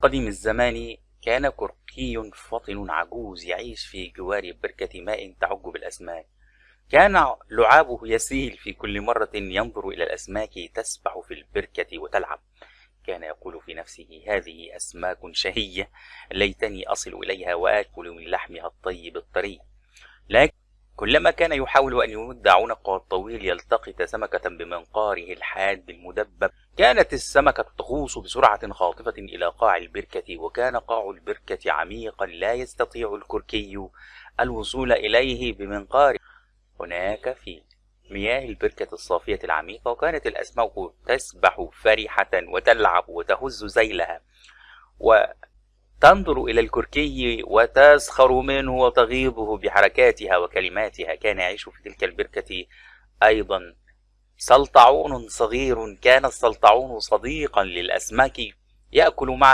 قديم الزمان كان كركي فطن عجوز يعيش في جوار بركة ماء تعج بالأسماك. كان لعابه يسيل في كل مرة ينظر إلى الأسماك تسبح في البركة وتلعب. كان يقول في نفسه: هذه أسماك شهية، ليتني أصل إليها وآكل من لحمها الطيب الطري. لكن كلما كان يحاول أن يمد عنقه الطويل يلتقط سمكة بمنقاره الحاد المدبب، كانت السمكة تغوص بسرعة خاطفة إلى قاع البركة، وكان قاع البركة عميقا لا يستطيع الكركي الوصول إليه بمنقاره. هناك في مياه البركة الصافية العميقة، وكانت الأسماك تسبح فرحة وتلعب وتهز ذيلها وتنظر إلى الكركي وتسخر منه وتغيظه بحركاتها وكلماتها. كان يعيش في تلك البركة أيضا سلطعون صغير، كان السلطعون صديقا للأسماك، يأكل معها